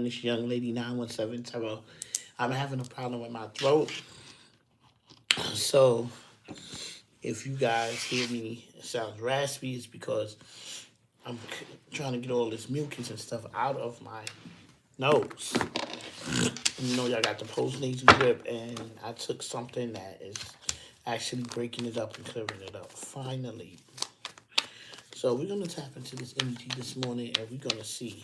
It's Younglady917 Tarot. I'm having a problem with my throat. So, if you guys hear me, it sounds raspy, it's because I'm trying to get all this mucus and stuff out of my nose. You know, y'all got the post-nasal drip, and I took something that is actually breaking it up and clearing it up, finally. So we're going to tap into this energy this morning, and we're going to see.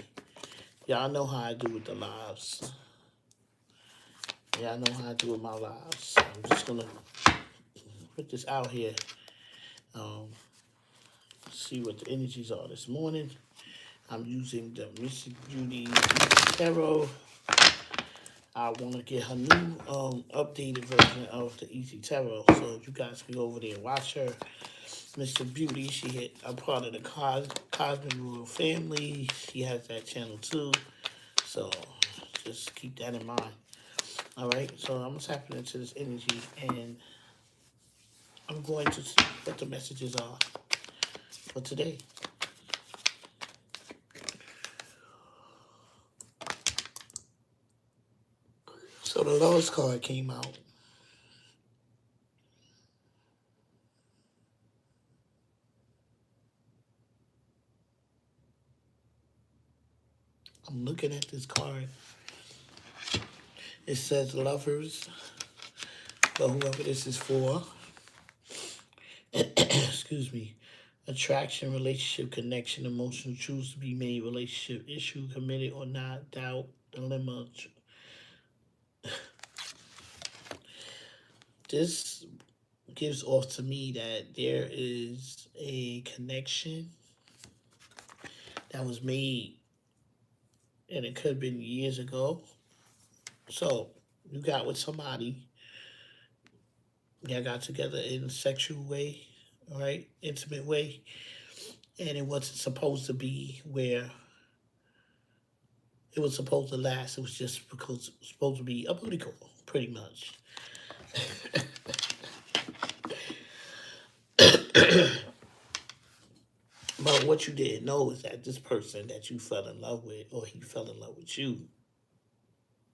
Y'all know how I do with the lives. Y'all know how I do with my lives. I'm just going to put this out here. See what the energies are this morning. I'm using the Missy Beauty Tarot. I want to get her new updated version of the Easy Tarot, so you guys can go over there and watch her. Mr. Beauty, she hit a part of the Cosmic Royal family. She has that channel too, so just keep that in mind. All right, so I'm tapping into this energy, and I'm going to see what the messages are for today. So the Love's card came out. I'm looking at this card. It says lovers, but whoever this is for, excuse me, attraction, relationship, connection, emotional, choose to be made, relationship, issue, committed or not, doubt, dilemma. This gives off to me that there is a connection that was made, and it could have been years ago. So you got with somebody, y'all got together in a sexual way, right? Intimate way, and it wasn't supposed to be where it was supposed to last. It was just because it was supposed to be a booty call, pretty much. But what you didn't know is that this person that you fell in love with, or he fell in love with you,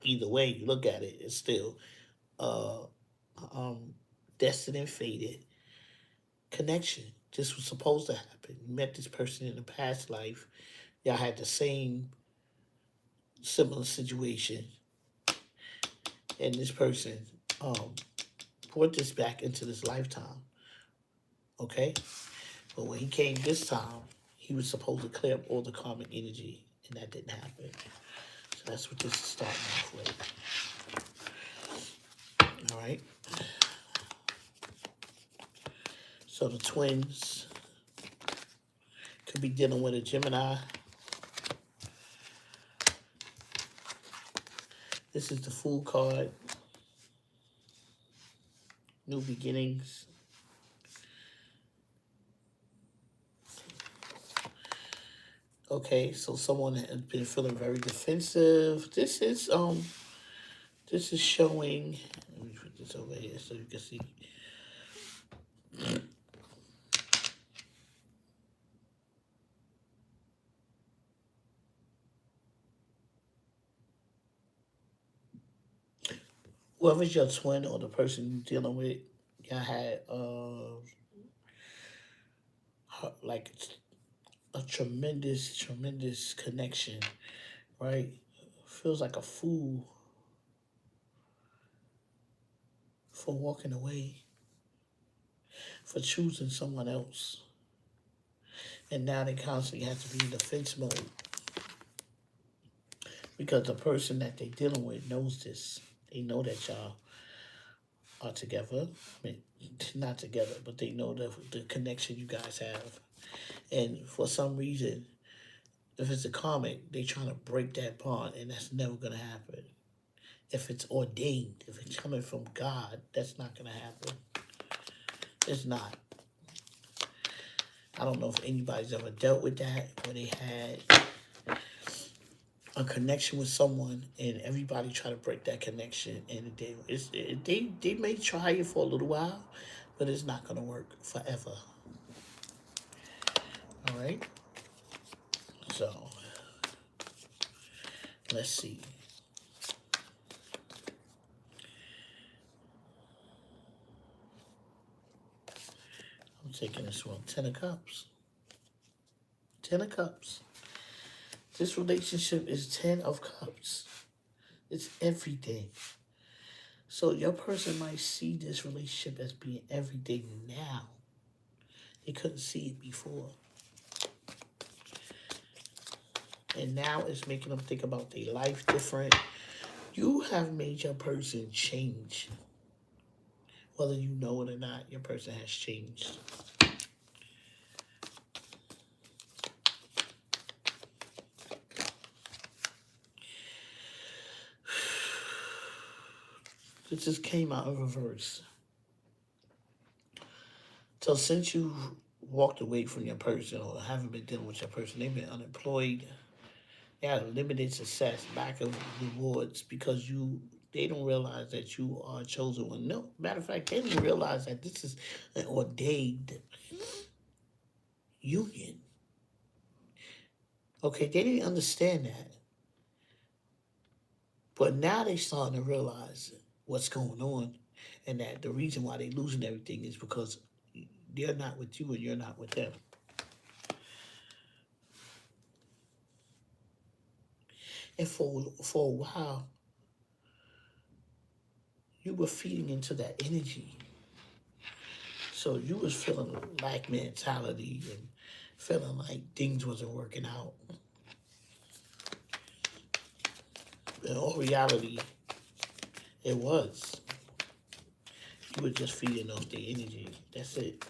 either way you look at it, it's still uh, destined and fated connection. This was supposed to happen. You met this person in a past life. Y'all had the same similar situation, and this person brought this back into this lifetime. Okay, but when he came this time, he was supposed to clear up all the karmic energy, and that didn't happen. So that's what this is starting off with. All right. So the twins could be dealing with a Gemini. This is the Fool card. New beginnings. Okay, so someone has been feeling very defensive. This is showing. Let me put this over here so you can see. Whoever's your twin or the person you're dealing with, y'all had like a tremendous connection, right? Feels like a fool for walking away, for choosing someone else. And now they constantly have to be in defense mode because the person that they're dealing with knows this. They know that y'all are together. I mean, not together, but they know the connection you guys have. And for some reason, if it's a karmic, they trying to break that bond, and that's never going to happen. If it's ordained, if it's coming from God, that's not going to happen. It's not. I don't know if anybody's ever dealt with that, where they had a connection with someone and everybody try to break that connection, and they may try it for a little while, but it's not going to work forever. All right? So, Let's see. I'm taking this one. 10 of Cups. 10 of Cups. This relationship is 10 of Cups. It's everything. So your person might see this relationship as being everything now. They couldn't see it before. And now it's making them think about their life different. You have made your person change. Whether you know it or not, your person has changed. It just came out of reverse. So since you walked away from your person or haven't been dealing with your person, they've been unemployed. They had limited success, lack of rewards because they don't realize that you are a chosen one. No, matter of fact, they don't realize that this is an ordained union. Okay, they didn't understand that. But now they starting to realize what's going on and that the reason why they losing everything is because they're not with you and you're not with them. And for a while, you were feeding into that energy. So you was feeling lack mentality and feeling like things wasn't working out. In all reality, it was. You were just feeding off the energy. That's it.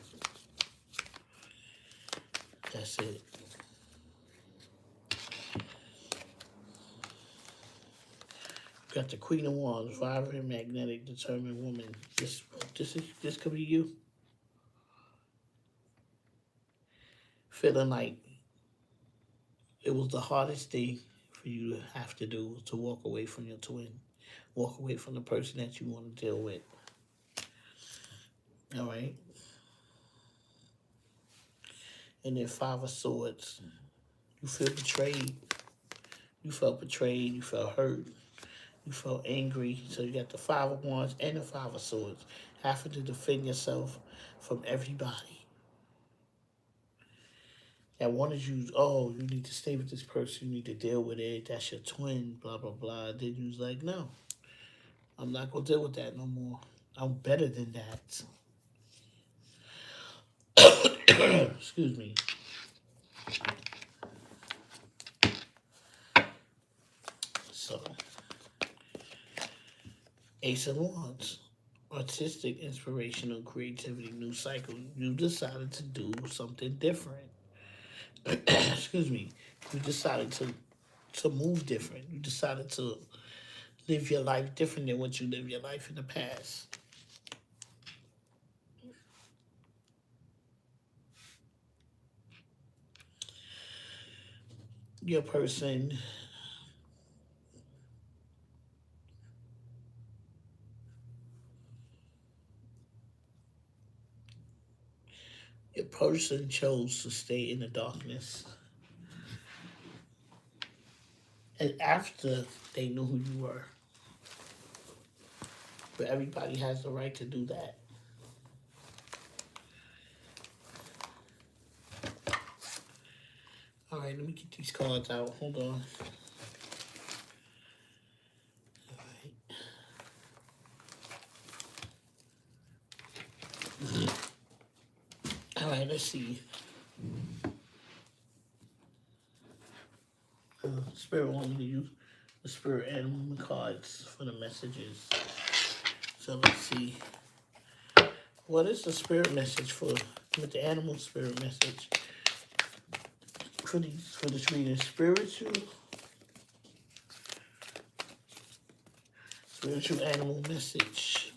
That's it. Got the Queen of Wands, vibrant, magnetic, determined woman. This could be you. Feeling like it was the hardest thing for you to have to do to walk away from your twin. Walk away from the person that you want to deal with. All right? And then Five of Swords. You feel betrayed. You felt betrayed. You felt hurt. You felt angry. So you got the Five of Wands and the Five of Swords. Having to defend yourself from everybody that wanted you, oh, you need to stay with this person, you need to deal with it, that's your twin, blah, blah, blah. Then you was like, no, I'm not going to deal with that no more. I'm better than that. Excuse me. So, Ace of Wands. Artistic, inspirational, creativity, new cycle. You decided to do something different. Excuse me. You decided to move different. You decided to live your life different than what you lived your life in the past. Your person chose to stay in the darkness. And after they knew who you were. But everybody has the right to do that. All right, let me get these cards out. Hold on. All right, let's see. Spirit want me to use the spirit animal cards for the messages. So let's see. What is the spirit message for with the animal spirit message for this reading? Spiritual animal message.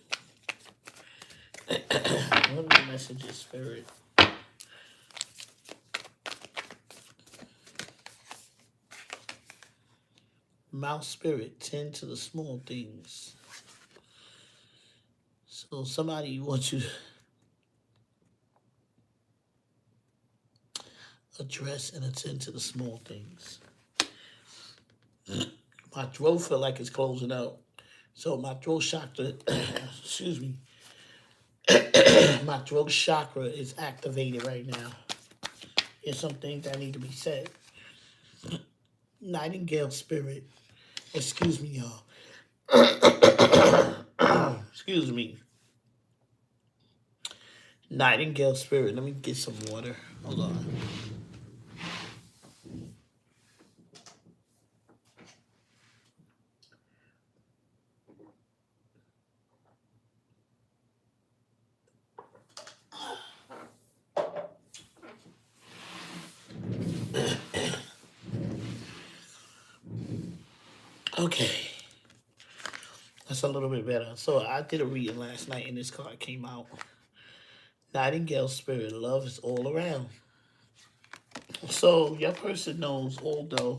What are the messages, spirit? Mouse spirit, tend to the small things. So somebody wants you to address and attend to the small things. My throat feel like it's closing out. So my throat chakra, excuse me, my throat chakra is activated right now. There's some things that need to be said. Nightingale spirit, excuse me, y'all. Excuse me. Nightingale spirit. Let me get some water. Hold on. Okay. That's a little bit better. So I did a reading last night and this card came out. Nightingale spirit, love is all around. So your person knows, although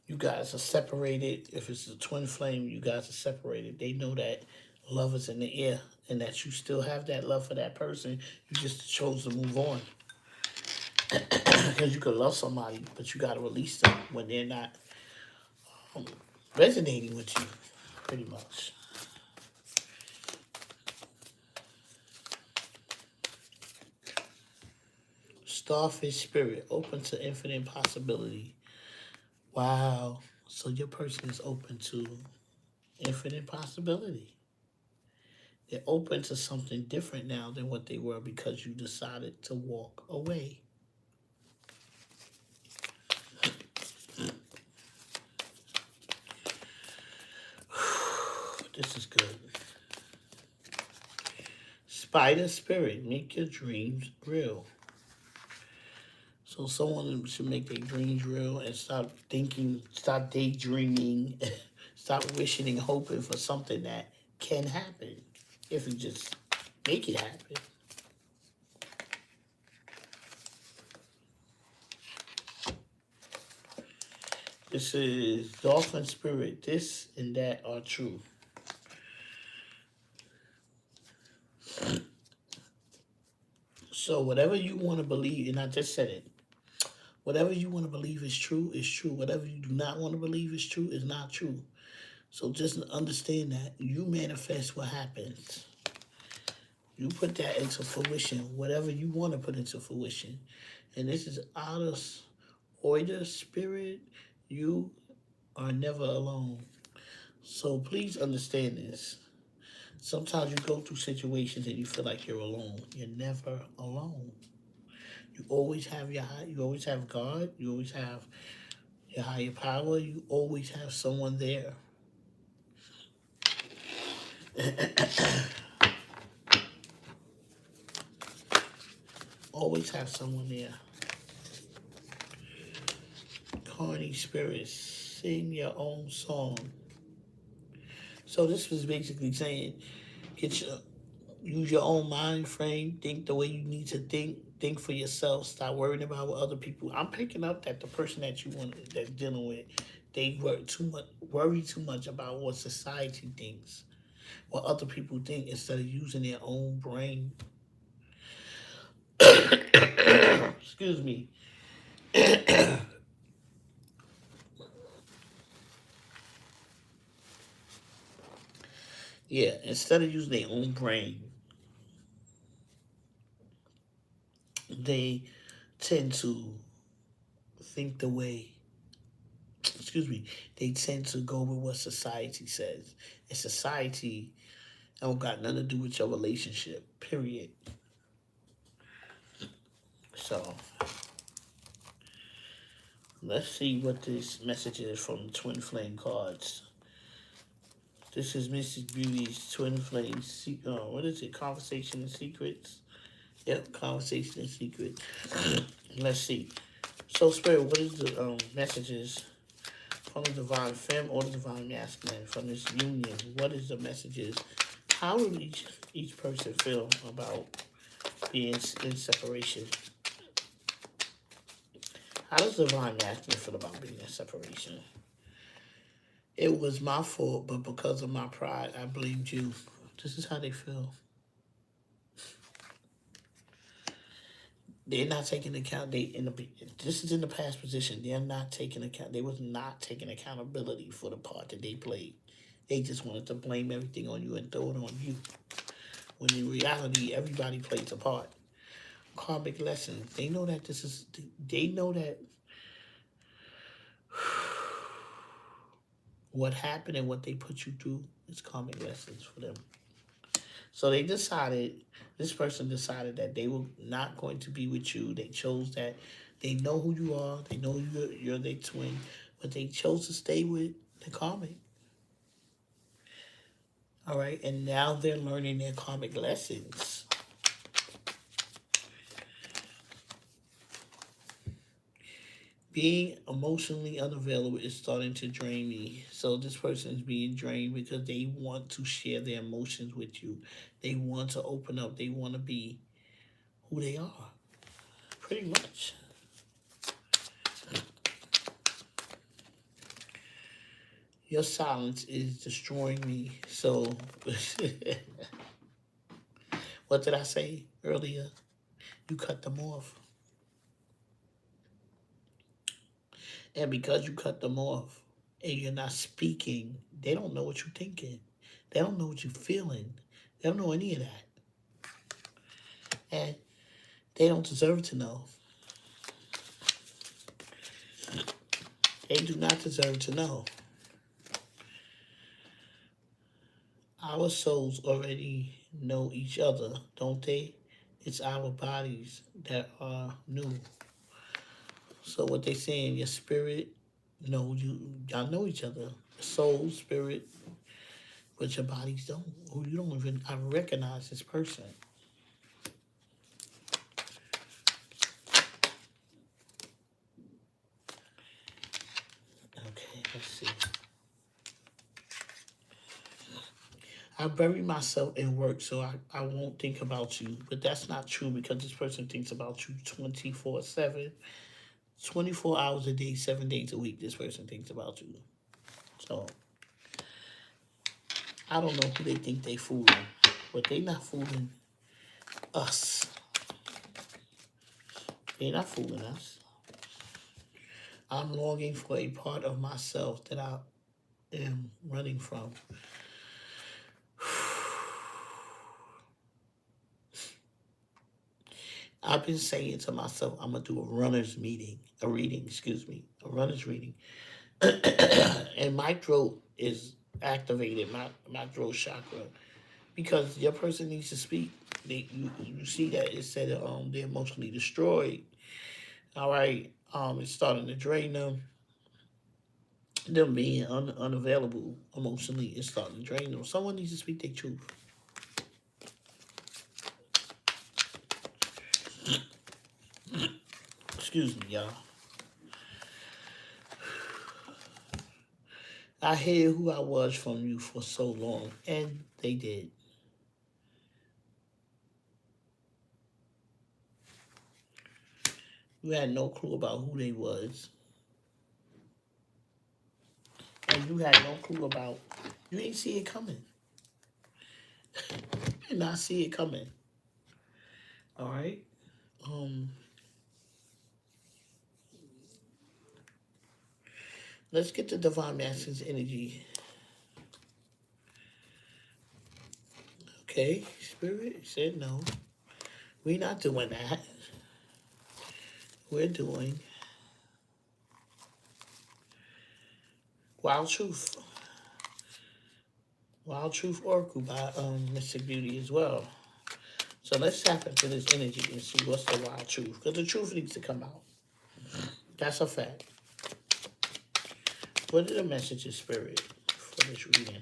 you guys are separated, if it's a twin flame, you guys are separated. They know that love is in the air and that you still have that love for that person. You just chose to move on. Because you could love somebody, but you got to release them when they're not resonating with you, pretty much. Starfish spirit, open to infinite possibility. Wow. So your person is open to infinite possibility. They're open to something different now than what they were because you decided to walk away. This is good. Spider spirit, make your dreams real. So someone should make their dreams real and stop thinking, stop daydreaming, stop wishing and hoping for something that can happen if you just make it happen. This is dolphin spirit. This and that are true. So whatever you want to believe, and I just said it, whatever you want to believe is true, is true. Whatever you do not want to believe is true, is not true. So just understand that you manifest what happens. You put that into fruition, whatever you want to put into fruition. And this is out of order spirit. You are never alone. So please understand this. Sometimes you go through situations and you feel like you're alone. You're never alone. You always have you always have God. You always have your higher power. You always have someone there. Always have someone there. Carney spirits, sing your own song. So this was basically saying, use your own mind frame, think the way you need to think for yourself, stop worrying about what other people. I'm picking up that the person that you want that's dealing with, they worry too much about what society thinks, what other people think, instead of using their own brain. Excuse me. Yeah, instead of using their own brain, they tend to think the way, excuse me, they tend to go with what society says. And society don't got nothing to do with your relationship, period. So, let's see what this message is from Twin Flame cards. This is Mrs. Beauty's Twin Flame, what is it, Conversation and Secrets? Yep, Conversation and Secrets. Let's see. So, Spirit, what is the messages from the Divine Femme or the Divine Masculine from this union? What is the messages? How will each person feel about being in separation? How does the Divine Masculine feel about being in separation? It was my fault, but because of my pride, I blamed you. This is how they feel. They're not taking account. This is in the past position. They're not taking account. They was not taking accountability for the part that they played. They just wanted to blame everything on you and throw it on you. When in reality, everybody plays a part. Karmic lessons. They know that this is. They know that what happened and what they put you through is karmic lessons for them. So they decided, this person decided that they were not going to be with you. They chose that. They know who you are. They know you're their twin. But they chose to stay with the karmic. All right. And now they're learning their karmic lessons. Being emotionally unavailable is starting to drain me. So this person is being drained because they want to share their emotions with you. They want to open up. They want to be who they are. Pretty much. Your silence is destroying me. So, what did I say earlier? You cut them off. And because you cut them off and you're not speaking, they don't know what you're thinking. They don't know what you're feeling. They don't know any of that. And they don't deserve to know. They do not deserve to know. Our souls already know each other, don't they? It's our bodies that are new. So what they saying, your spirit, y'all know each other. Soul, spirit, but your bodies don't. You don't even recognize this person. Okay, let's see. I bury myself in work so I won't think about you. But that's not true because this person thinks about you 24/7. 24 hours a day, 7 days a week, this person thinks about you. So, I don't know who they think they fooling. But they not fooling us. They're not fooling us. I'm longing for a part of myself that I am running from. I've been saying to myself, I'm going to do a runner's reading. A runner's reading. And my throat is activated, my throat chakra, because your person needs to speak. You see that it said they're emotionally destroyed. All right, it's starting to drain them. Them being unavailable emotionally is starting to drain them. Someone needs to speak their truth. Excuse me, y'all. I hid who I was from you for so long, and they did. You had no clue about who they was. And you had no clue about, you ain't see it coming. You did not see it coming. All right? Let's get the Divine Masculine's energy. Okay, Spirit said no. We're not doing that. We're doing Wild Truth. Wild Truth Oracle by Mystic Beauty as well. So let's tap into this energy and see what's the wild truth. Because the truth needs to come out. That's a fact. What are the messages, Spirit, for this reading?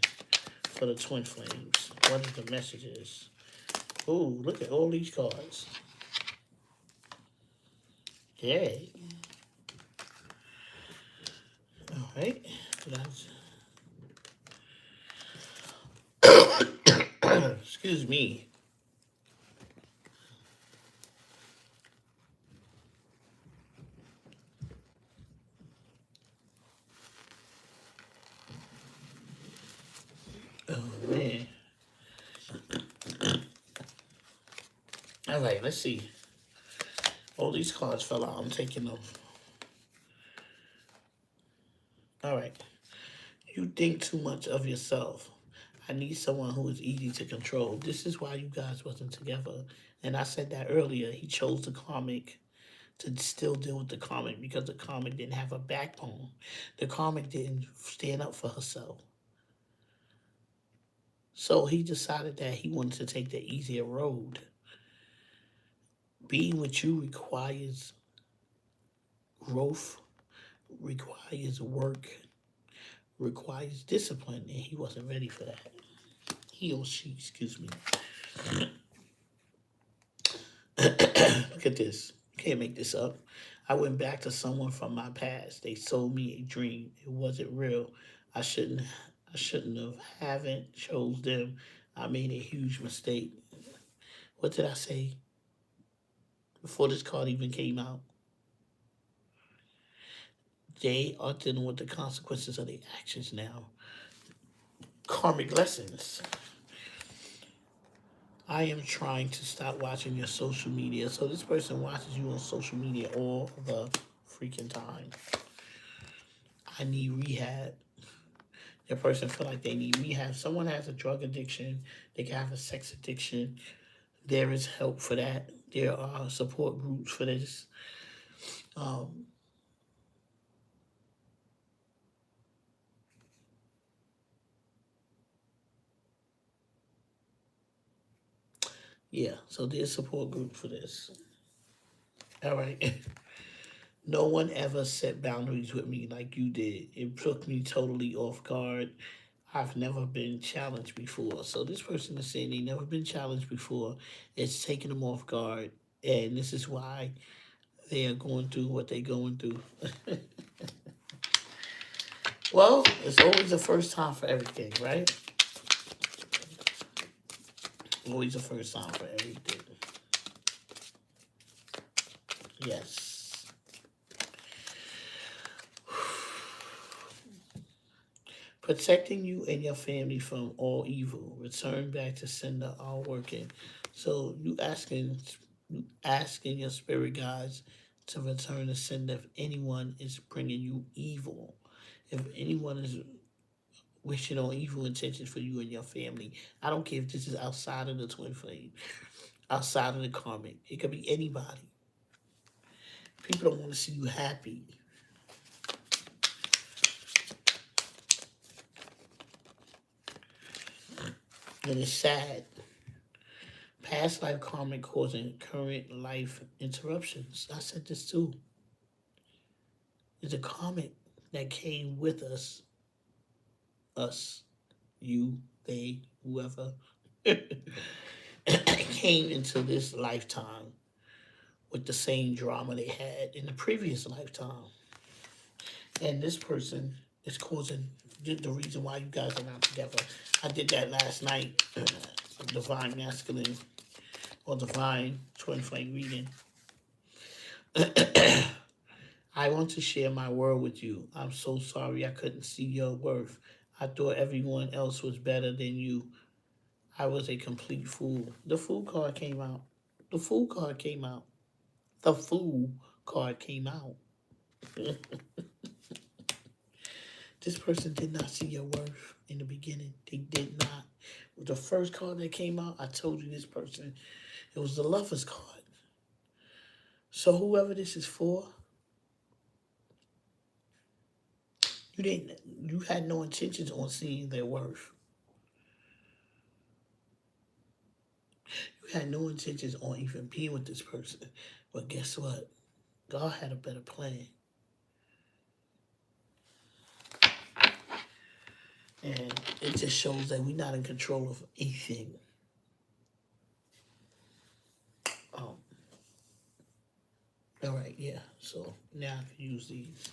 For the Twin Flames. What are the messages? Ooh, look at all these cards. Yay. All right. Excuse me. Oh, man. All right, let's see. All these cards fell out. I'm taking them. All right. You think too much of yourself. I need someone who is easy to control. This is why you guys wasn't together. And I said that earlier. He chose the karmic to still deal with the karmic because the karmic didn't have a backbone. The karmic didn't stand up for herself. So he decided that he wanted to take the easier road. Being with you requires growth, requires work, requires discipline, and he wasn't ready for that. He or she, excuse me. Look at this. You can't make this up. I went back to someone from my past. They sold me a dream. It wasn't real. I shouldn't haven't chose them. I made a huge mistake. What did I say before this card even came out? They are dealing with the consequences of their actions now. Karmic lessons. I am trying to stop watching your social media. So this person watches you on social media all the freaking time. I need rehab. The person feel like they need rehab. Someone has a drug addiction. They can have a sex addiction. There is help for that. There are support groups for this. Um, yeah, so there's support group for this. All right. No one ever set boundaries with me like you did. It took me totally off guard. I've never been challenged before. So this person is saying they never been challenged before. It's taking them off guard. And this is why they are going through what they're going through. Well, it's always the first time for everything, right? Always the first time for everything. Yes. Protecting you and your family from all evil. Return back to sender all working. So you asking your spirit guides to return to sender if anyone is bringing you evil. If anyone is wishing on evil intentions for you and your family. I don't care if this is outside of the twin flame, outside of the karmic. It could be anybody. People don't want to see you happy. And it's sad. Past life karmic causing current life interruptions. I said this too. It's a karmic that came with us, you, they, whoever, came into this lifetime with the same drama they had in the previous lifetime. And this person is causing the reason why you guys are not together. I did that last night, divine masculine or divine twin flame reading. I want to share my world with you. I'm so sorry I couldn't see your worth. I thought everyone else was better than you. I was a complete fool. The fool card came out. The fool card came out. The fool card came out. This person did not see your worth in the beginning. They did not. With the first card that came out, I told you this person, it was the lover's card. So whoever this is for, you had no intentions on seeing their worth. You had no intentions on even being with this person. But guess what? God had a better plan. And it just shows that we're not in control of anything. Um, all right, yeah. So now I can use these.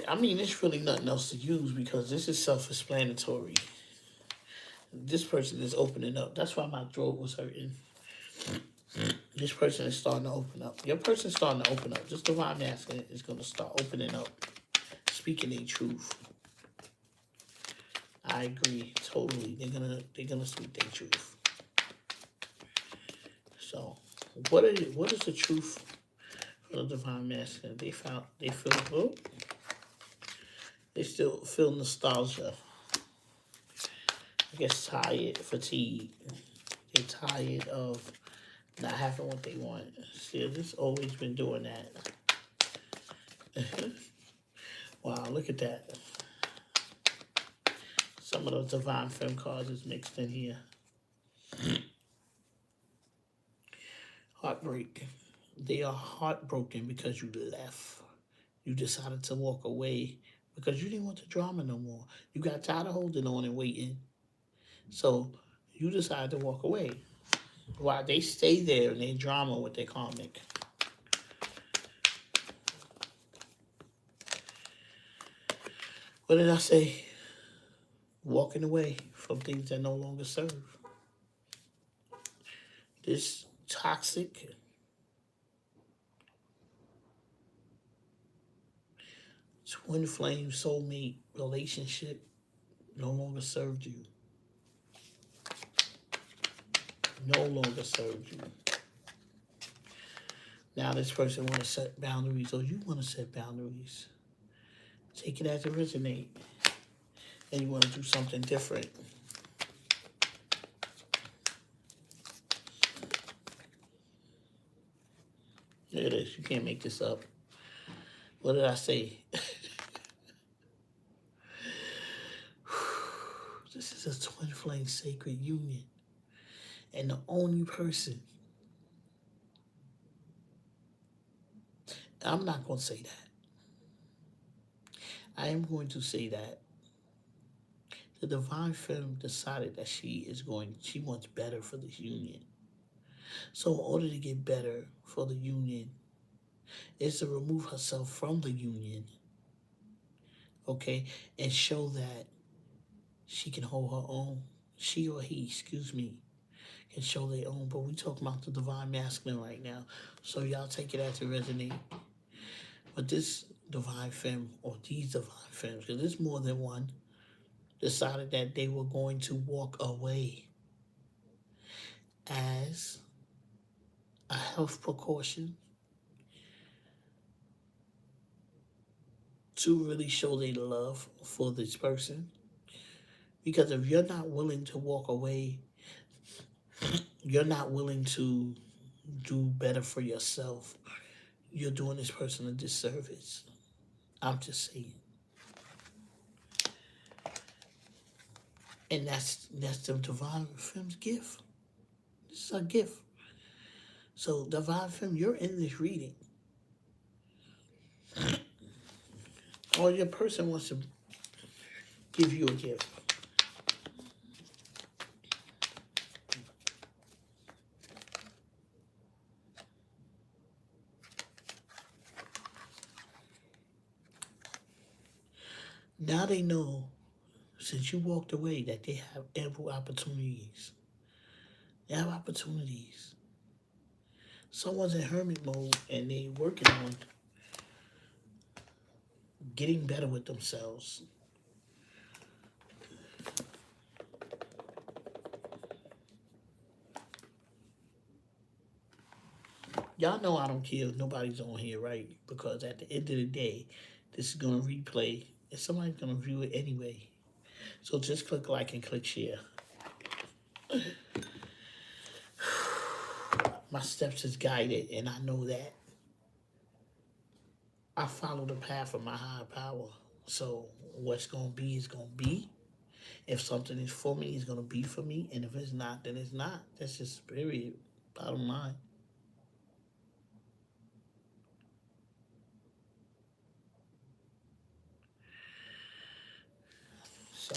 I mean, there's really nothing else to use because this is self-explanatory. This person is opening up. That's why my throat was hurting. This person is starting to open up. Your person's starting to open up. This divine masculine is going to start opening up, speaking their truth. I agree totally. They're gonna speak their truth. So what is the truth for the divine masculine? They still feel nostalgia. I guess tired, fatigued. They're tired of not having what they want. See, this always been doing that. Wow, look at that. Some of those divine femme cards is mixed in here. Heartbreak. They are heartbroken because you left. You decided to walk away because you didn't want the drama no more. You got tired of holding on and waiting. So you decided to walk away. While they stay there in their drama with their karmic. What did I say? Walking away from things that no longer serve. This toxic, twin flame soulmate relationship no longer served you. No longer served you. Now this person want to set boundaries, or you want to set boundaries. Take it as it resonate. And you want to do something different. There it is. You can't make this up. What did I say? This is a twin flame sacred union. And the only person, I'm not going to say that. I am going to say that the divine femme decided that she wants better for this union. So in order to get better for the union, is to remove herself from the union, okay, and show that she can hold her own. She or he, excuse me, can show their own. But we talking about the divine masculine right now, so y'all take it as it resonate. But this divine femme, or these divine femmes, because there's more than one, decided that they were going to walk away as a health precaution to really show their love for this person. Because if you're not willing to walk away, you're not willing to do better for yourself, you're doing this person a disservice. I'm just saying. And that's the divine femme's gift. This is a gift. So divine femme, you're in this reading. Or your person wants to give you a gift. Now they know, since you walked away, that they have ample opportunities. They have opportunities. Someone's in hermit mode and they working on getting better with themselves. Y'all know I don't care if nobody's on here, right? Because at the end of the day, this is going to replay and somebody's going to view it anyway. So just click like and click share. My steps is guided, and I know that. I follow the path of my higher power. So what's going to be is going to be. If something is for me, it's going to be for me. And if it's not, then it's not. That's just period. Bottom line. So,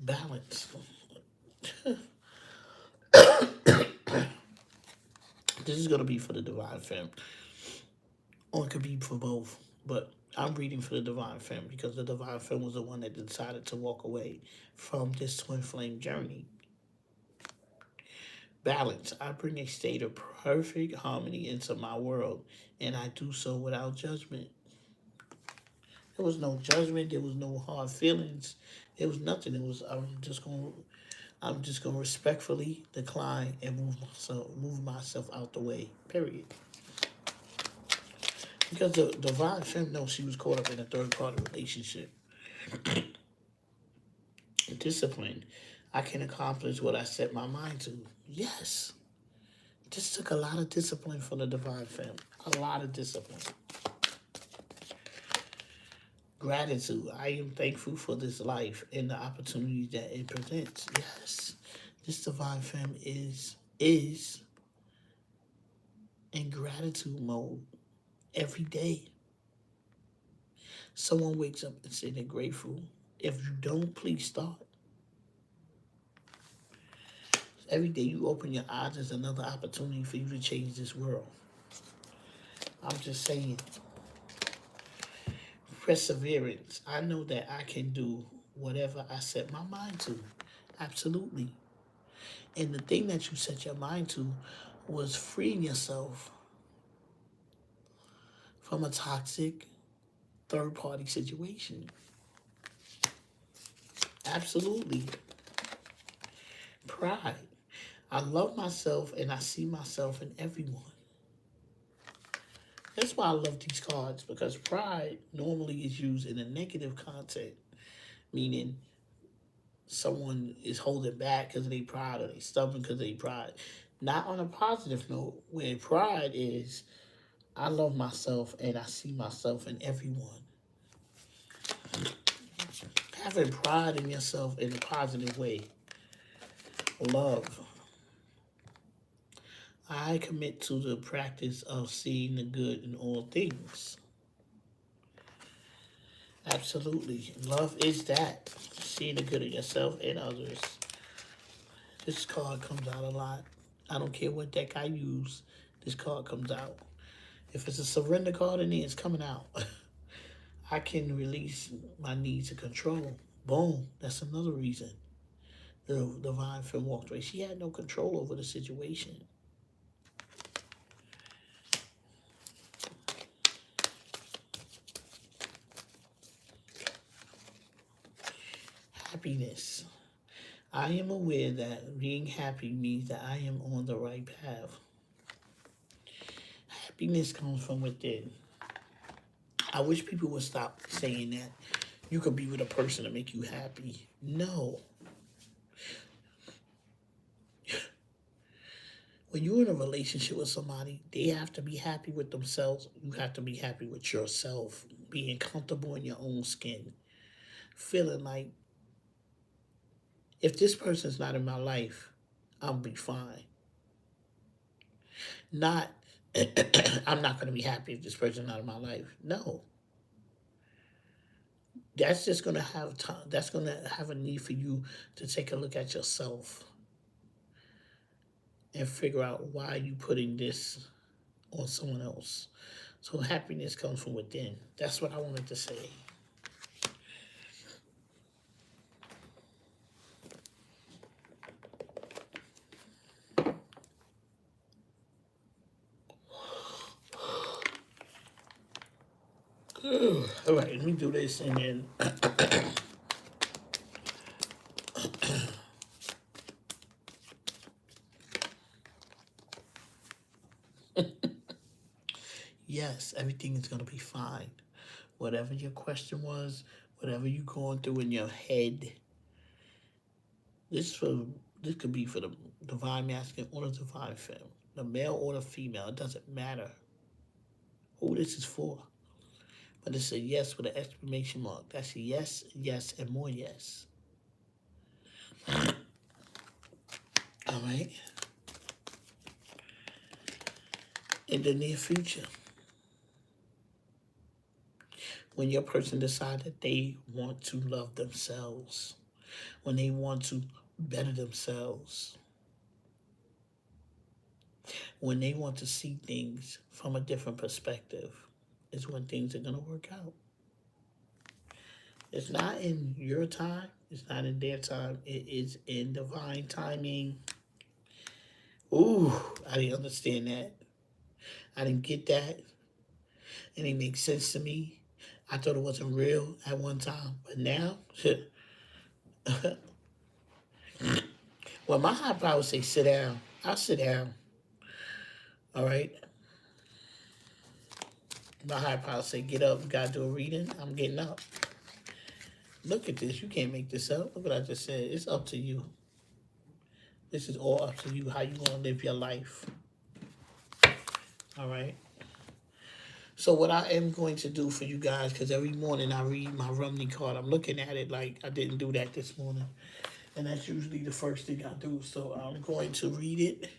balance. This is going to be for the divine femme. Or it could be for both. But I'm reading for the divine femme because the divine femme was the one that decided to walk away from this twin flame journey. Balance. I bring a state of perfect harmony into my world, and I do so without judgment. There was no judgment. There was no hard feelings. There was nothing. It was I'm just gonna respectfully decline and move myself out the way. Period. Because the divine femme knows she was caught up in a third party relationship. Discipline. I can accomplish what I set my mind to. Yes. This took a lot of discipline from the divine femme. A lot of discipline. Gratitude. I am thankful for this life and the opportunities that it presents. Yes. This divine femme is in gratitude mode every day. Someone wakes up and say they're grateful. If you don't, please start. Every day you open your eyes, there's another opportunity for you to change this world. I'm just saying. Perseverance. I know that I can do whatever I set my mind to. Absolutely. And the thing that you set your mind to was freeing yourself from a toxic third party situation. Absolutely. Pride. I love myself and I see myself in everyone. That's why I love these cards, because pride normally is used in a negative content, meaning someone is holding back because of their pride or they stubborn because of their pride. Not on a positive note, where pride is, I love myself and I see myself in everyone. Having pride in yourself in a positive way. Love. I commit to the practice of seeing the good in all things. Absolutely. Love is that. Seeing the good in yourself and others. This card comes out a lot. I don't care what deck I use. This card comes out. If it's a surrender card in there, it's coming out. I can release my need to control. Boom. That's another reason. The divine femme walked away. She had no control over the situation. Happiness. I am aware that being happy means that I am on the right path. Happiness comes from within. I wish people would stop saying that you could be with a person to make you happy. No. When you're in a relationship with somebody, they have to be happy with themselves. You have to be happy with yourself. Being comfortable in your own skin. Feeling like, if this person's not in my life, I'll be fine. Not, I'm not going to be happy if this person's not in my life. No. That's just going to have time. That's going to have a need for you to take a look at yourself and figure out why you putting this on someone else. So happiness comes from within. That's what I wanted to say. All right, let me do this and then yes, everything is going to be fine. Whatever your question was, whatever you're going through in your head, this for this could be for the divine masculine or the divine femme, the male or the female. It doesn't matter who this is for. But it's a yes with an exclamation mark. That's a yes, yes, and more yes. All right. In the near future, when your person decides that they want to love themselves, when they want to better themselves, when they want to see things from a different perspective, is when things are going to work out. It's not in your time. It's not in their time. It is in divine timing. Ooh, I didn't understand that. I didn't get that. And it makes sense to me. I thought it wasn't real at one time, but now, well, my high power say sit down. I'll sit down. All right. My high power say get up. You gotta do a reading. I'm getting up. Look at this. You can't make this up. Look what I just said. It's up to you. This is all up to you. How you gonna live your life? All right. So what I am going to do for you guys, because every morning I read my Rumney card. I'm looking at it like I didn't do that this morning. And that's usually the first thing I do. So I'm going to read it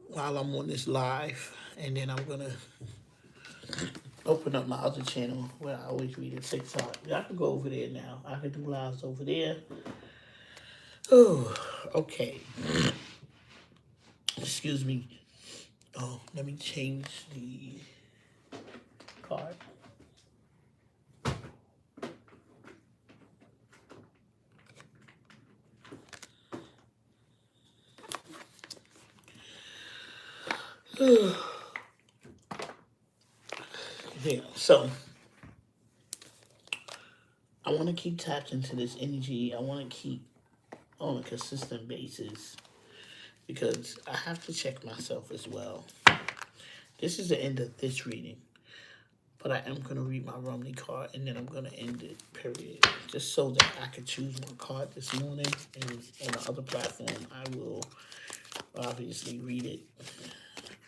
while I'm on this live. And then I'm going to open up my other channel where I always read it TikTok. I can go over there now. I can do lives over there. Oh, okay. Excuse me. Oh, let me change the card. Yeah, so I want to keep tapped into this energy. I want to keep on a consistent basis because I have to check myself as well. This is the end of this reading, but I am going to read my Rumney card and then I'm going to end it, period. Just so that I can choose my card this morning, and on the other platform, I will obviously read it.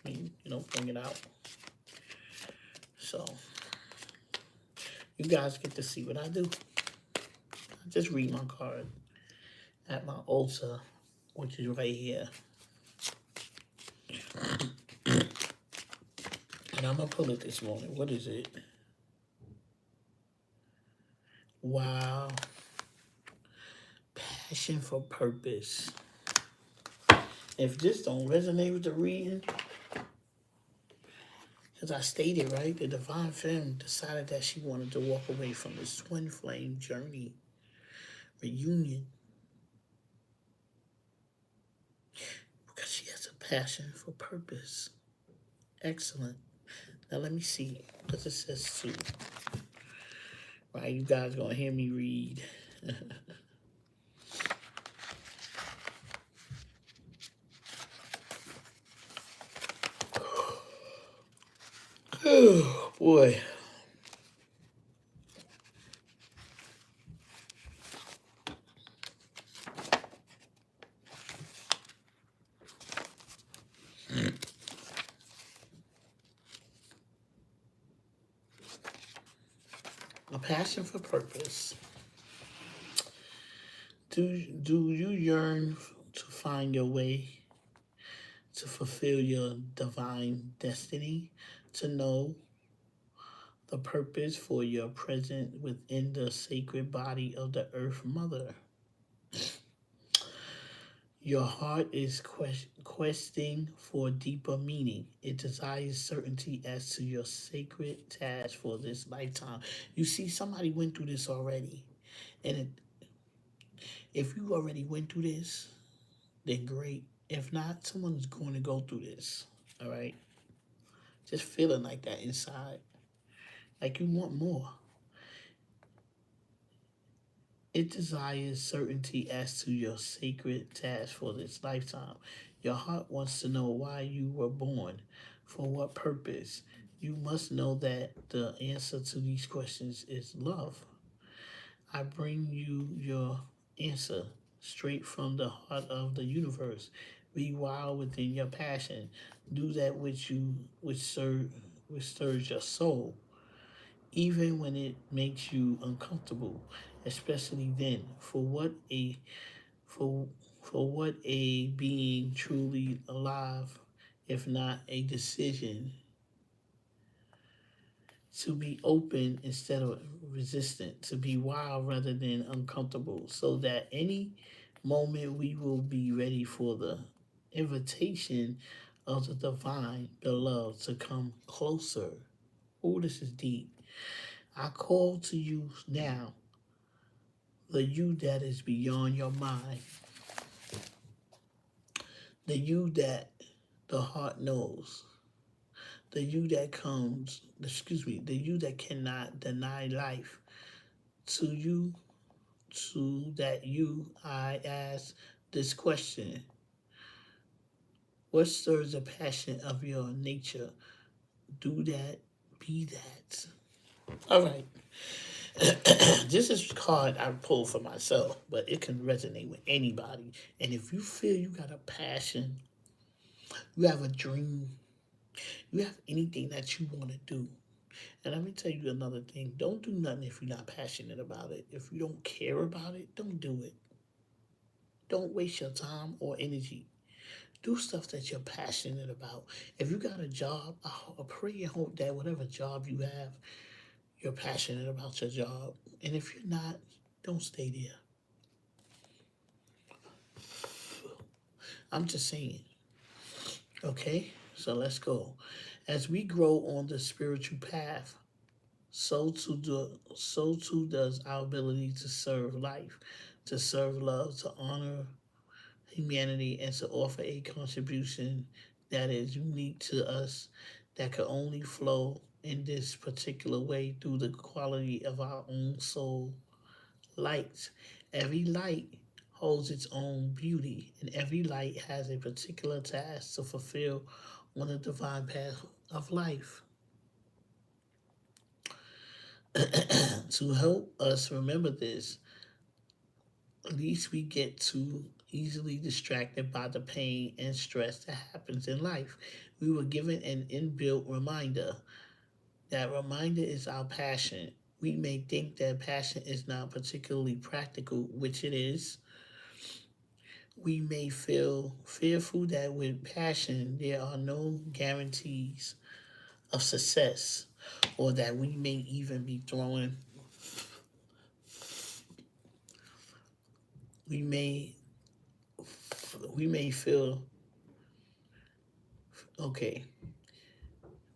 I mean, bring it out. So, you guys get to see what I do. I just read my card at my altar, which is right here. And I'm going to pull it this morning. What is it? Wow. Passion for purpose. If this don't resonate with the reading, as I stated, right, the divine femme decided that she wanted to walk away from this twin flame journey, reunion, because she has a passion for purpose. Excellent. Now let me see, because it says two. Right, you guys gonna hear me read. Oh boy. A passion for purpose. Do you yearn to find your way to fulfill your divine destiny, to know the purpose for your presence within the sacred body of the Earth Mother? Your heart is questing for deeper meaning. It desires certainty as to your sacred task for this lifetime. You see, somebody went through this already. And if you already went through this, then great. If not, someone's going to go through this. All right? Just feeling like that inside. Like you want more. It desires certainty as to your sacred task for this lifetime. Your heart wants to know why you were born, for what purpose. You must know that the answer to these questions is love. I bring you your answer straight from the heart of the universe. Be wild within your passion. Do that which stirs your soul, even when it makes you uncomfortable, especially then. For for what a being truly alive, if not a decision to be open instead of resistant, to be wild rather than uncomfortable, so that any moment we will be ready for the invitation of the divine beloved to come closer. Oh, this is deep. I call to you now, the you that is beyond your mind, the you that the heart knows, the you that comes, excuse me, the you that cannot deny life. To you, to that you, I ask this question. What stirs the passion of your nature? Do that, be that. All right. This is a card I pulled for myself, but it can resonate with anybody. And if you feel you got a passion, you have a dream, you have anything that you want to do. And let me tell you another thing. Don't do nothing if you're not passionate about it. If you don't care about it, don't do it. Don't waste your time or energy. Do stuff that you're passionate about. If you got a job, I pray and hope that whatever job you have, you're passionate about your job. And if you're not, don't stay there. I'm just saying. Okay? So let's go. As we grow on the spiritual path, so too does our ability to serve life, to serve love, to honor humanity, and to offer a contribution that is unique to us, that can only flow in this particular way through the quality of our own soul light. Every light holds its own beauty, and every light has a particular task to fulfill on the divine path of life. To help us remember this, least we get too easily distracted by the pain and stress that happens in life. We were given an inbuilt reminder. That reminder is our passion. We may think that passion is not particularly practical, which it is. We may feel fearful that with passion there are no guarantees of success, or that we may even be throwing, we may we may feel okay.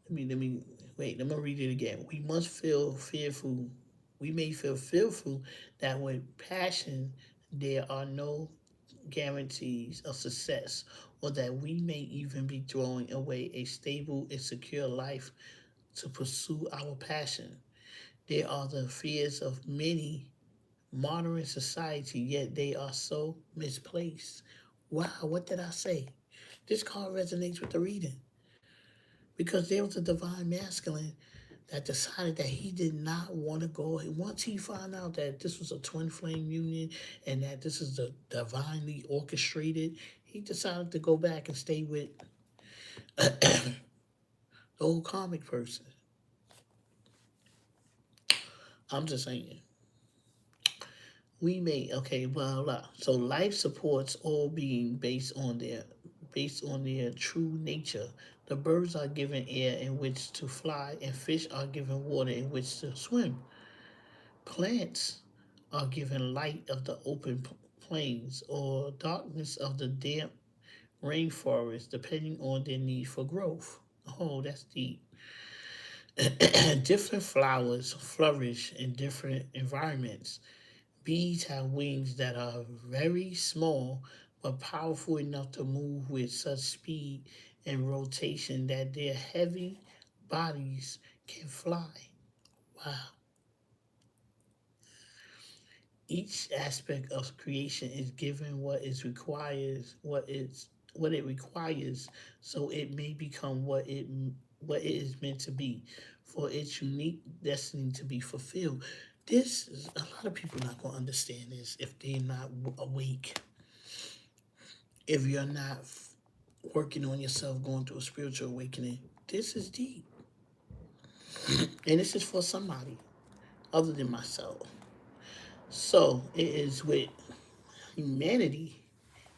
Let me wait. Let me read it again. We must feel fearful. We may feel fearful that with passion there are no guarantees of success, or that we may even be throwing away a stable and secure life to pursue our passion. There are the fears of many modern society, yet they are so misplaced. Wow, what did I say? This card resonates with the reading because there was a divine masculine that decided that he did not want to go. And once he found out that this was a twin flame union and that this is the divinely orchestrated, he decided to go back and stay with the old comic person. I'm just saying. We may okay, blah blah. So life supports all being based on their true nature. The birds are given air in which to fly, and fish are given water in which to swim. Plants are given light of the open plains or darkness of the damp rainforest, depending on their need for growth. Oh, that's deep. Different flowers flourish in different environments. Bees have wings that are very small but powerful enough to move with such speed and rotation that their heavy bodies can fly. Wow. Each aspect of creation is given what it requires, so it may become what it is meant to be, for its unique destiny to be fulfilled. This is a lot of people not gonna understand this if they're not awake. If you're not working on yourself, going through a spiritual awakening, this is deep, and this is for somebody other than myself. So it is with humanity.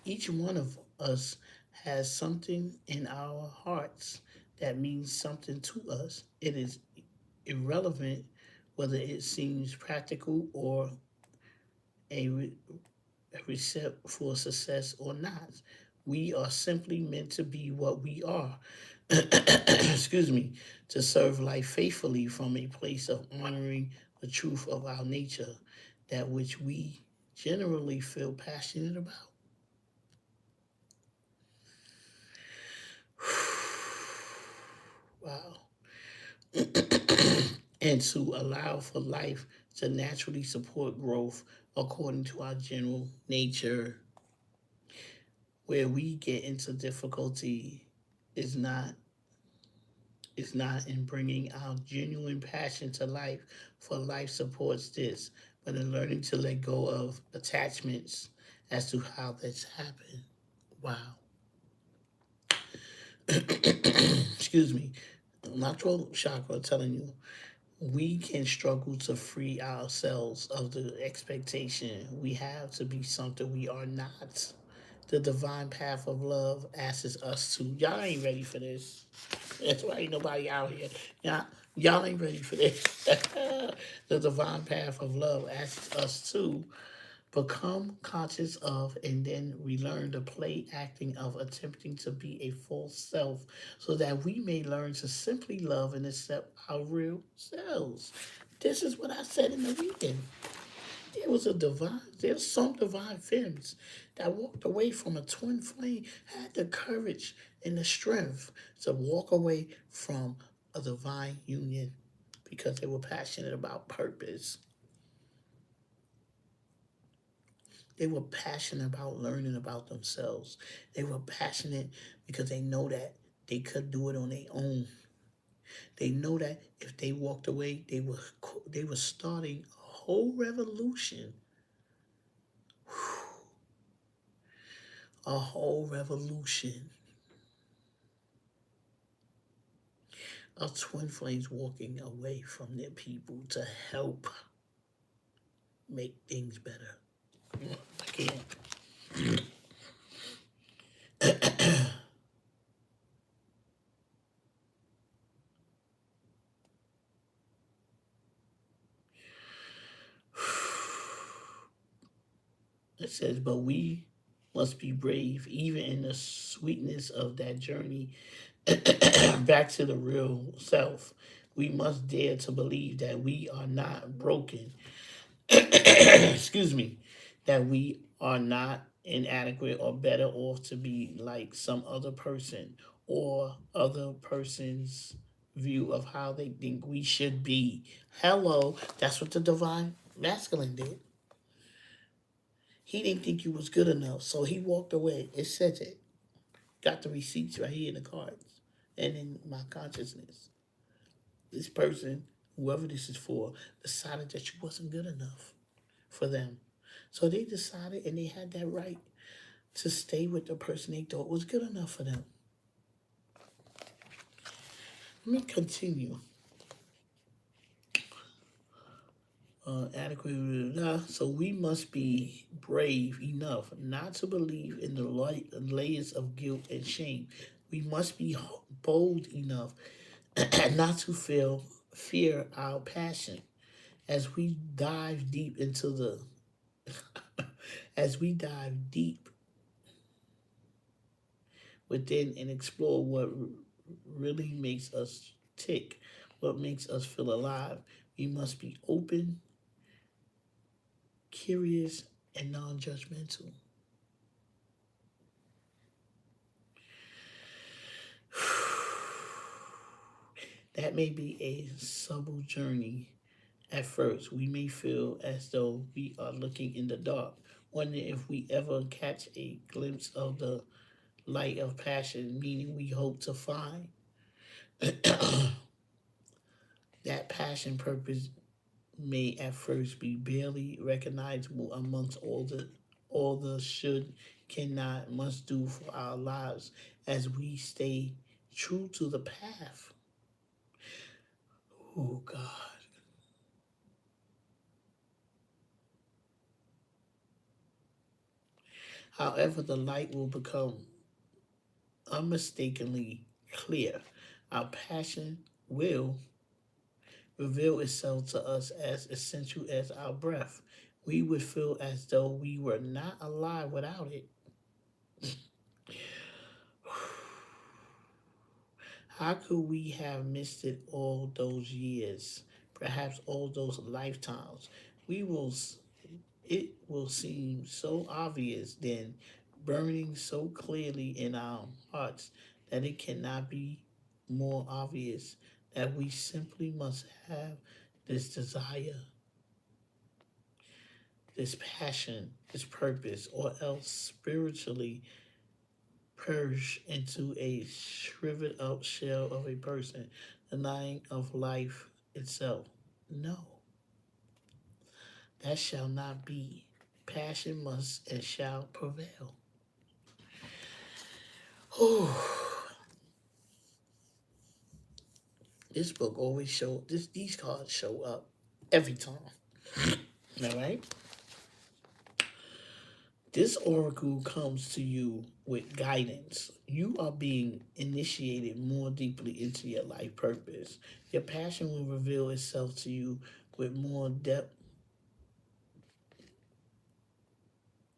Each one of us has something in our hearts that means something to us. It is irrelevant whether it seems practical or a, a recipe for success or not. We are simply meant to be what we are. Excuse me, to serve life faithfully from a place of honoring the truth of our nature, that which we generally feel passionate about. Wow. And to allow for life to naturally support growth according to our general nature. Where we get into difficulty is not in bringing our genuine passion to life, for life supports this, but in learning to let go of attachments as to how that's happened. Wow. Excuse me. My throat chakra telling you we can struggle to free ourselves of the expectation we have to be something we are not. The divine path of love asks us to. Y'all ain't ready for this. That's why ain't nobody out here. Y'all ain't ready for this. The divine path of love asks us to become conscious of, and then we learn the play acting of attempting to be a false self so that we may learn to simply love and accept our real selves. This is what I said in the reading. There's some divine femmes that walked away from a twin flame, had the courage and the strength to walk away from a divine union because they were passionate about purpose. They were passionate about learning about themselves. They were passionate because they know that they could do it on their own. They know that if they walked away, they were starting a whole revolution, a whole revolution of twin flames walking away from their people to help make things better. I can't. It says, but we must be brave, even in the sweetness of that journey back to the real self. We must dare to believe that we are not broken. Excuse me. That we are not inadequate or better off to be like some other person or other person's view of how they think we should be. Hello, that's what the divine masculine did. He didn't think you was good enough, so he walked away. It says it. Got the receipts right here in the cards and in my consciousness. This person, whoever this is for, decided that you wasn't good enough for them. So they decided, and they had that right to stay with the person they thought was good enough for them. Let me continue. Adequate. So we must be brave enough not to believe in the layers of guilt and shame. We must be bold enough not to fear our passion as we dive deep into the as we dive deep within and explore what really makes us tick, what makes us feel alive. We must be open, curious, and non-judgmental. That may be a subtle journey at first. We may feel as though we are looking in the dark, wondering if we ever catch a glimpse of the light of passion, meaning we hope to find. That passion purpose may at first be barely recognizable amongst all the should, cannot, must do for our lives as we stay true to the path. Oh God. However, the light will become unmistakably clear. Our passion will reveal itself to us as essential as our breath. We would feel as though we were not alive without it. How could we have missed it all those years? Perhaps all those lifetimes. We will. It will seem so obvious then, burning so clearly in our hearts that it cannot be. more obvious that we simply must have this desire, this passion, this purpose, or else spiritually purge into a shriveled up shell of a person, denying of life itself. No, that shall not be. Passion must and shall prevail. This book always these cards show up every time. All right. This oracle comes to you with guidance. You are being initiated more deeply into your life purpose. Your passion will reveal itself to you with more depth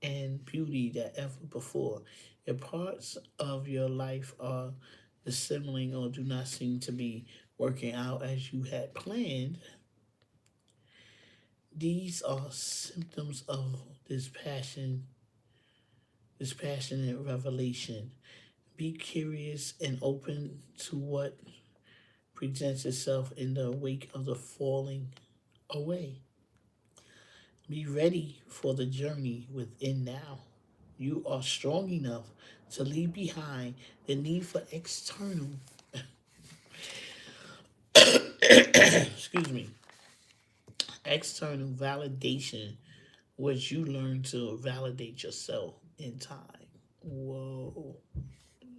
and beauty than ever before. Your parts of your life are dissembling or do not seem to be working out as you had planned. These are symptoms of this passion, this passionate revelation. Be curious and open to what presents itself in the wake of the falling away. Be ready for the journey within now. You are strong enough to leave behind the need for excuse me, external validation, which you learn to validate yourself in time. Whoa.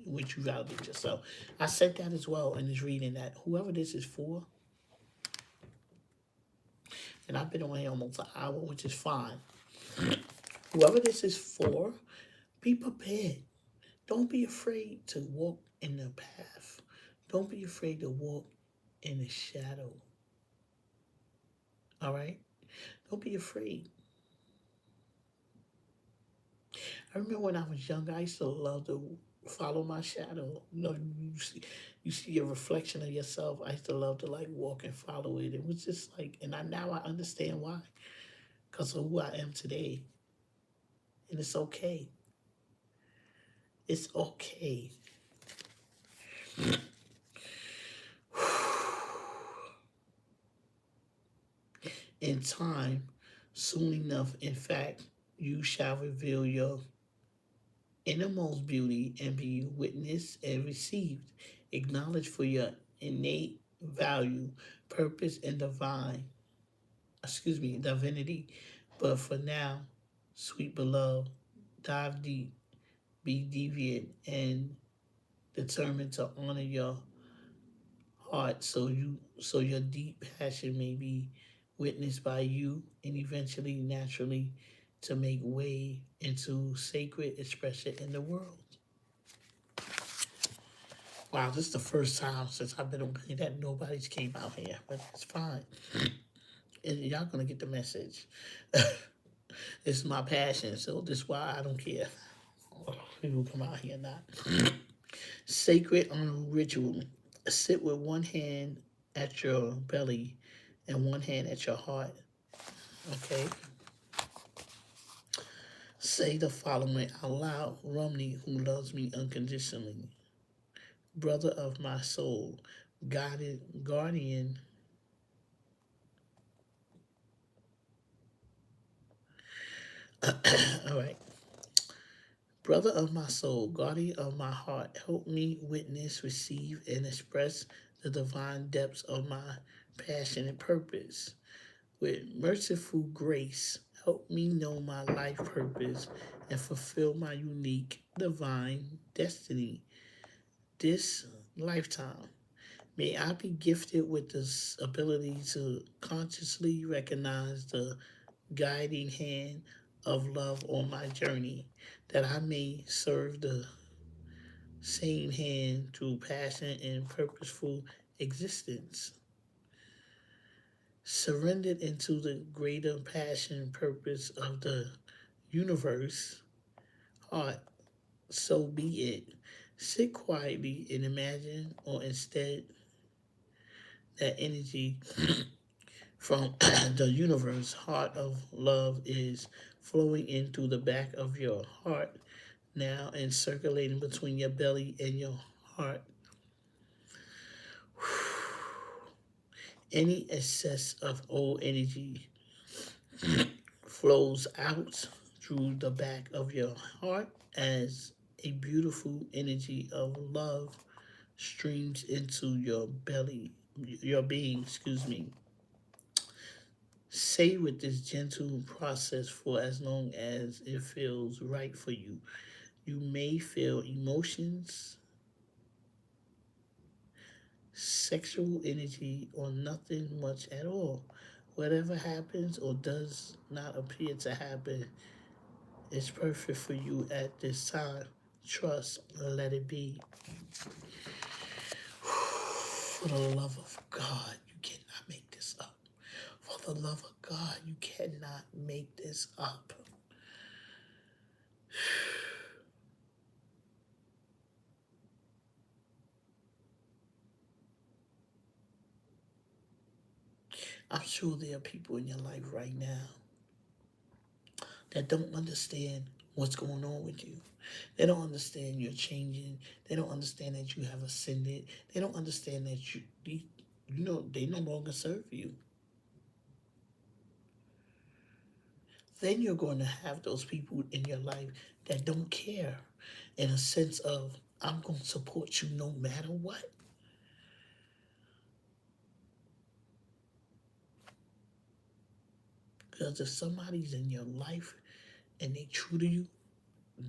Which you validate yourself. I said that as well in this reading that whoever this is for, and I've been on here almost an hour, which is fine. Whoever this is for, be prepared. Don't be afraid to walk in the path. Don't be afraid to walk in the shadow. All right? Don't be afraid. I remember when I was younger, I used to love to follow my shadow. You know, you see a reflection of yourself. I used to love to like walk and follow it. It was just like, and now I understand why. Because of who I am today. And it's okay. It's okay. In time, soon enough, in fact, you shall reveal your innermost beauty and be witnessed and received, acknowledged for your innate value, purpose, and divinity. But for now, sweet beloved, dive deep, be deviant, and determined to honor your heart so your deep passion may be witnessed by you and eventually naturally to make way into sacred expression in the world. Wow, this is the first time since I've been on here that nobody's came out here, but it's fine. And y'all gonna get the message. This is my passion, so this is why I don't care. People come out here or not. Sacred ritual. Sit with one hand at your belly and one hand at your heart. Okay? Say the following out loud. Romney, who loves me unconditionally. Brother of my soul. Guardian. All right. Brother of my soul, guardian of my heart, help me witness, receive, and express the divine depths of my passion and purpose. With merciful grace, help me know my life purpose and fulfill my unique divine destiny this lifetime. May I be gifted with this ability to consciously recognize the guiding hand of love on my journey, that I may serve the same hand through passion and purposeful existence. Surrendered into the greater passion purpose of the universe, heart, so be it. Sit quietly and imagine, or instead, that energy from the universe, heart of love, is flowing in through the back of your heart now and circulating between your belly and your heart. Any excess of old energy flows out through the back of your heart as a beautiful energy of love streams into your belly, your being, excuse me. Stay with this gentle process for as long as it feels right for you. You may feel emotions, sexual energy, or nothing much at all. Whatever happens or does not appear to happen is perfect for you at this time. Trust and let it be. For the love of God, you cannot make this up. For the love of God, you cannot make this up. I'm sure there are people in your life right now that don't understand what's going on with you. They don't understand you're changing. They don't understand that you have ascended. They don't understand that they no longer serve you. Then you're going to have those people in your life that don't care in a sense of, I'm going to support you no matter what. Because if somebody's in your life and they true to you,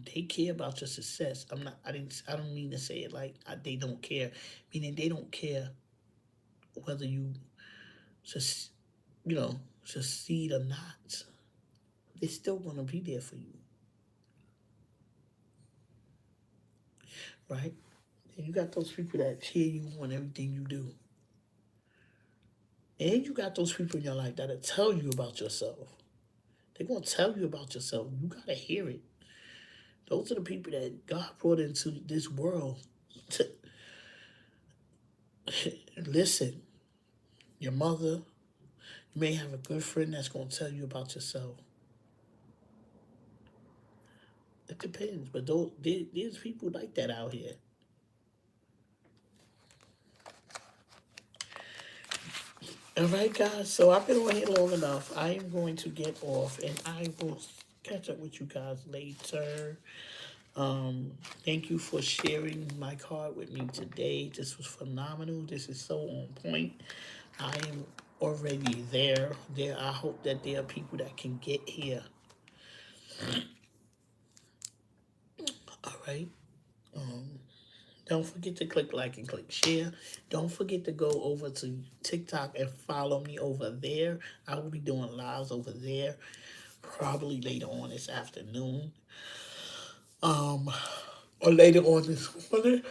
they care about your success. I don't mean to say it like they don't care, meaning they don't care whether you just, succeed or not. They're still going to be there for you, right? And you got those people that cheer you on everything you do. And you got those people in your life that'll tell you about yourself. They're going to tell you about yourself. You got to hear it. Those are the people that God brought into this world to listen. Your mother, you may have a good friend that's going to tell you about yourself. It depends, but there's people like that out here. All right, guys. So I've been on here long enough. I am going to get off, and I will catch up with you guys later. Thank you for sharing my card with me today. This was phenomenal. This is so on point. I am already there. I hope that there are people that can get here. All right. Um, don't forget to click like and click share. Don't forget to go over to TikTok and follow me over there. I will be doing lives over there probably later on this afternoon. Or later on this morning.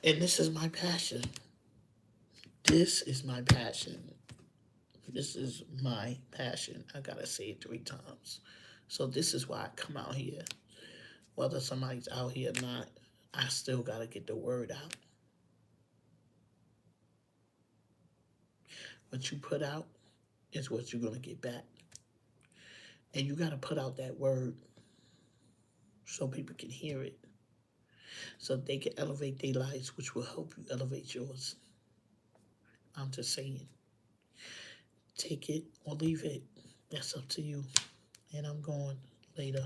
And this is my passion. This is my passion. This is my passion. I gotta say it 3 times. So this is why I come out here. Whether somebody's out here or not, I still gotta get the word out. What you put out is what you're gonna get back. And you gotta put out that word so people can hear it. So they can elevate their lives, which will help you elevate yours. I'm just saying. Take it or leave it. That's up to you. And I'm going later.